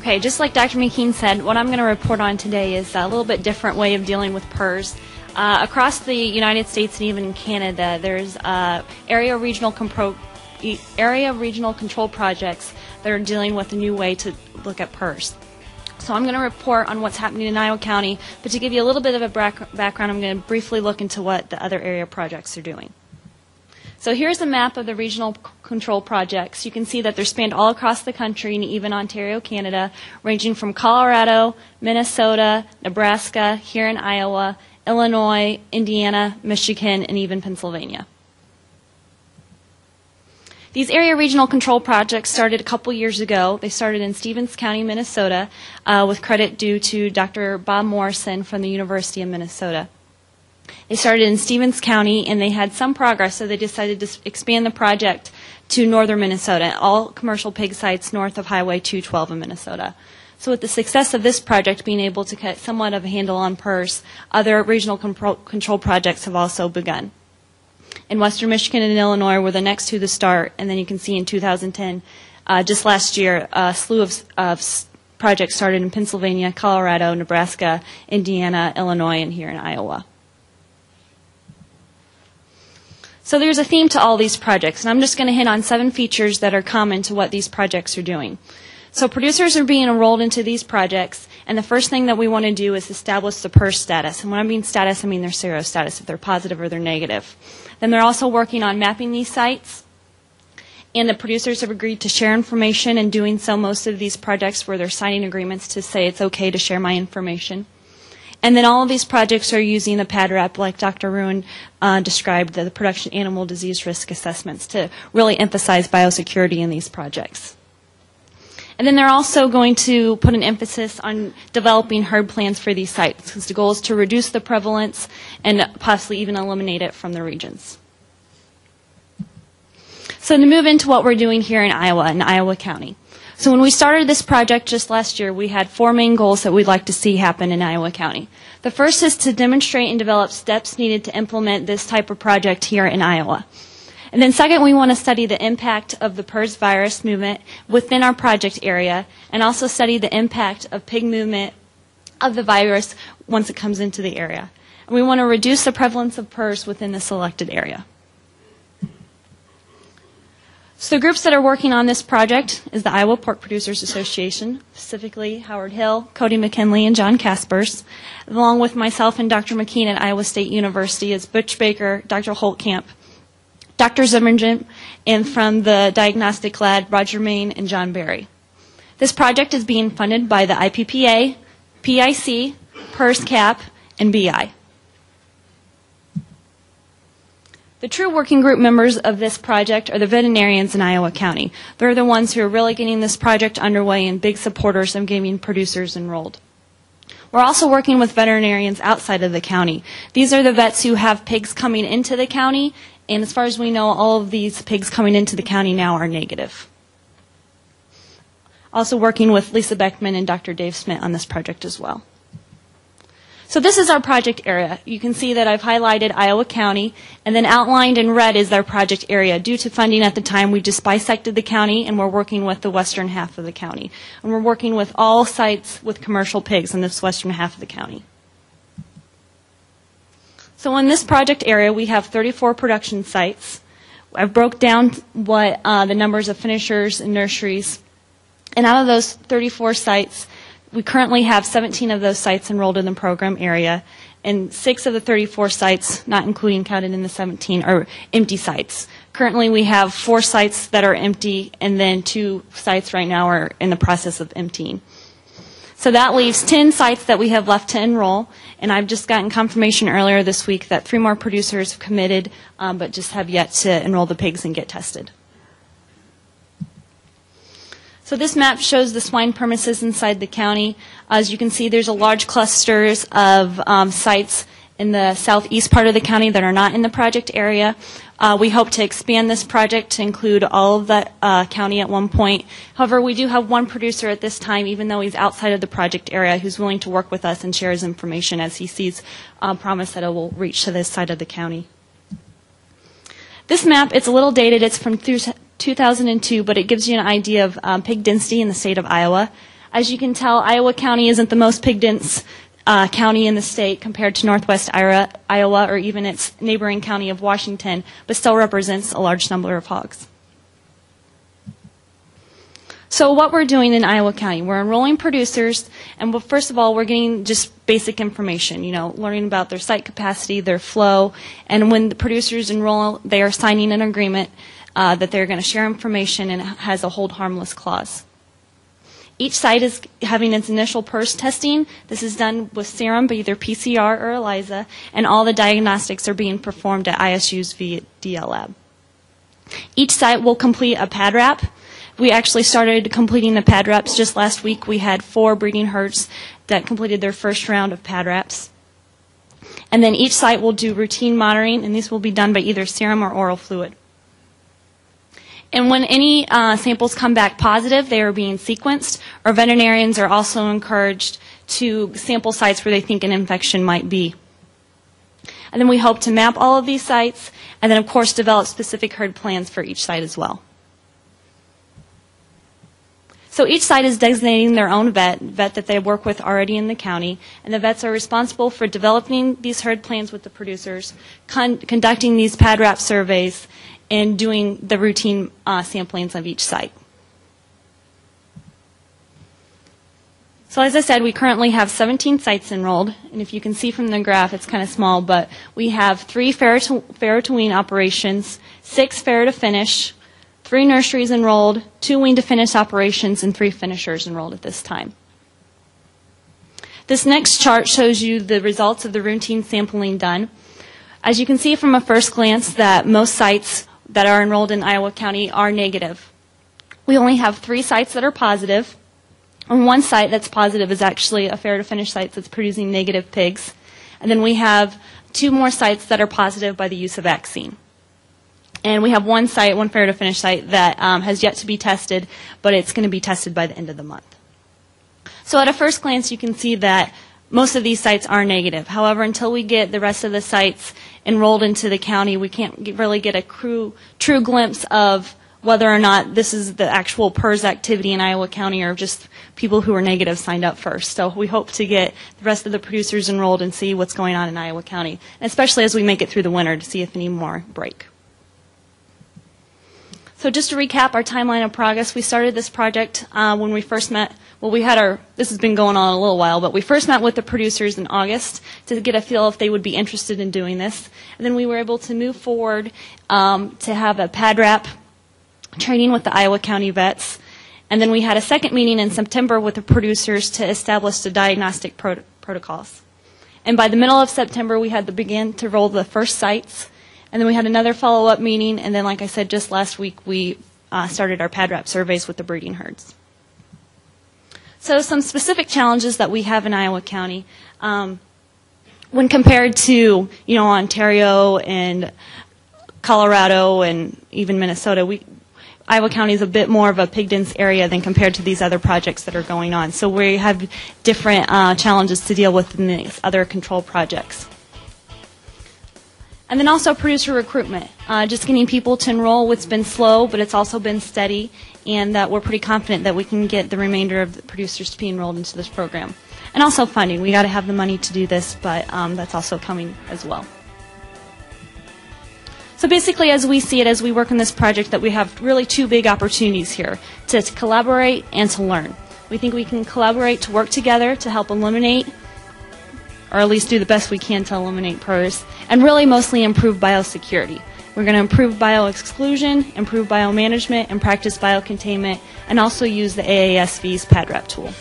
Okay, just like Dr. McKean said, what I'm going to report on today is a little bit different way of dealing with PRRS. Across the United States and even Canada, there's area regional control projects that are dealing with a new way to look at PRRS. So I'm going to report on what's happening in Iowa County, but to give you a little bit of a background, I'm going to briefly look into what the other area projects are doing. So here's a map of the regional control projects. You can see that they're spanned all across the country and even Ontario, Canada, ranging from Colorado, Minnesota, Nebraska, here in Iowa, Illinois, Indiana, Michigan, and even Pennsylvania. These area regional control projects started a couple years ago. They started in Stevens County, Minnesota, with credit due to Dr. Bob Morrison from the University of Minnesota. They started in Stevens County, and they had some progress, so they decided to expand the project to northern Minnesota, all commercial pig sites north of Highway 212 in Minnesota. So with the success of this project being able to get somewhat of a handle on PRRS, other regional control projects have also begun. In western Michigan and Illinois were the next to the start, and then you can see in 2010, just last year, a slew of projects started in Pennsylvania, Colorado, Nebraska, Indiana, Illinois, and here in Iowa. So there's a theme to all these projects, and I'm just going to hit on 7 features that are common to what these projects are doing. So producers are being enrolled into these projects, and the first thing that we want to do is establish the PRRS status. And when I mean status, I mean their serostatus, if they're positive or they're negative. Then they're also working on mapping these sites, and the producers have agreed to share information, and doing so most of these projects where they're signing agreements to say it's okay to share my information. And then all of these projects are using the PADREP, like Dr. Ruin described, the production animal disease risk assessments, to really emphasize biosecurity in these projects. And then they're also going to put an emphasis on developing herd plans for these sites, because the goal is to reduce the prevalence and possibly even eliminate it from the regions. So to move into what we're doing here in Iowa County. So when we started this project just last year, we had 4 main goals that we'd like to see happen in Iowa County. The first is to demonstrate and develop steps needed to implement this type of project here in Iowa. And then second, we want to study the impact of the PRRS virus movement within our project area, and also study the impact of pig movement of the virus once it comes into the area. And we want to reduce the prevalence of PRRS within the selected area. So the groups that are working on this project is the Iowa Pork Producers Association, specifically Howard Hill, Cody McKinley, and John Kaspers, along with myself and Dr. McKean at Iowa State University is Butch Baker, Dr. Holtkamp, Dr. Zimmerman, and from the Diagnostic Lab, Roger Main and John Barry. This project is being funded by the IPPA, PIC, PRRS CAP, and BI. The true working group members of this project are the veterinarians in Iowa County. They're the ones who are really getting this project underway and big supporters of getting producers enrolled. We're also working with veterinarians outside of the county. These are the vets who have pigs coming into the county, and as far as we know, all of these pigs coming into the county now are negative. Also working with Lisa Beckman and Dr. Dave Smith on this project as well. So this is our project area. You can see that I've highlighted Iowa County, and then outlined in red is our project area. Due to funding at the time, we just bisected the county, and we're working with the western half of the county. And we're working with all sites with commercial pigs in this western half of the county. So in this project area, we have 34 production sites. I've broke down what the numbers of finishers and nurseries. And out of those 34 sites, we currently have 17 of those sites enrolled in the program area, and 6 of the 34 sites, not including counted in the 17, are empty sites. Currently we have 4 sites that are empty, and then 2 sites right now are in the process of emptying. So that leaves 10 sites that we have left to enroll, and I've just gotten confirmation earlier this week that 3 more producers have committed, but just have yet to enroll the pigs and get tested. So this map shows the swine premises inside the county. As you can see, there's a large clusters of sites in the southeast part of the county that are not in the project area. We hope to expand this project to include all of the county at one point. However, we do have 1 producer at this time, even though he's outside of the project area, who's willing to work with us and share his information as he sees promise that it will reach to this side of the county. This map, it's a little dated. It's from 2002, but it gives you an idea of pig density in the state of Iowa. As you can tell, Iowa County isn't the most pig-dense county in the state compared to northwest Iowa or even its neighboring county of Washington, but still represents a large number of hogs. So what we're doing in Iowa County, we're enrolling producers, and first of all, we're getting just basic information, learning about their site capacity, their flow, and when the producers enroll, they are signing an agreement that they're going to share information, and it has a hold harmless clause. Each site is having its initial PRRS testing. This is done with serum, but either PCR or ELISA, and all the diagnostics are being performed at ISU's VDL lab. Each site will complete a pad wrap. We actually started completing the pad wraps just last week. We had 4 breeding herds that completed their first round of pad wraps. And then each site will do routine monitoring, and these will be done by either serum or oral fluid. And when any samples come back positive, they are being sequenced. Our veterinarians are also encouraged to sample sites where they think an infection might be. And then we hope to map all of these sites, and then of course develop specific herd plans for each site as well. So each site is designating their own vet that they work with already in the county, and the vets are responsible for developing these herd plans with the producers, conducting these pad wrap surveys, and doing the routine samplings of each site. So as I said, we currently have 17 sites enrolled, and if you can see from the graph, it's kind of small, but we have 3 farrow to wean operations, 6 farrow to finish, 3 nurseries enrolled, 2 wean to finish operations, and 3 finishers enrolled at this time. This next chart shows you the results of the routine sampling done. As you can see from a first glance that most sites that are enrolled in Iowa County are negative. We only have 3 sites that are positive, and 1 site that's positive is actually a farrow to finish site that's producing negative pigs. And then we have 2 more sites that are positive by the use of vaccine. And we have 1 site, 1 farrow to finish site that has yet to be tested, but it's going to be tested by the end of the month. So at a first glance, you can see that most of these sites are negative. However, until we get the rest of the sites enrolled into the county, we can't really get a true glimpse of whether or not this is the actual PRRS activity in Iowa County or just people who are negative signed up first. So we hope to get the rest of the producers enrolled and see what's going on in Iowa County, especially as we make it through the winter to see if any more break. So just to recap our timeline of progress, we started this project when we first met. Well, this has been going on a little while, but we first met with the producers in August to get a feel if they would be interested in doing this. And then we were able to move forward to have a pad wrap training with the Iowa County vets. And then we had a second meeting in September with the producers to establish the diagnostic protocols. And by the middle of September, we had to begin to roll the first sites. And then we had another follow-up meeting, and then, like I said, just last week we started our pad wrap surveys with the breeding herds. So some specific challenges that we have in Iowa County, when compared to Ontario and Colorado and even Minnesota, Iowa County is a bit more of a pig-dense area than compared to these other projects that are going on. So we have different challenges to deal with in these other control projects. And then also producer recruitment, just getting people to enroll. It's been slow, but it's also been steady, and that we're pretty confident that we can get the remainder of the producers to be enrolled into this program. And also funding. We got to have the money to do this, but that's also coming as well. So basically, as we see it, as we work on this project, that we have really 2 big opportunities here, to collaborate and to learn. We think we can collaborate to work together to help eliminate, or at least do the best we can to eliminate PRRS, and really mostly improve biosecurity. We're going to improve bio-exclusion, improve biomanagement, and practice biocontainment, and also use the PRRSv's pad wrap tool.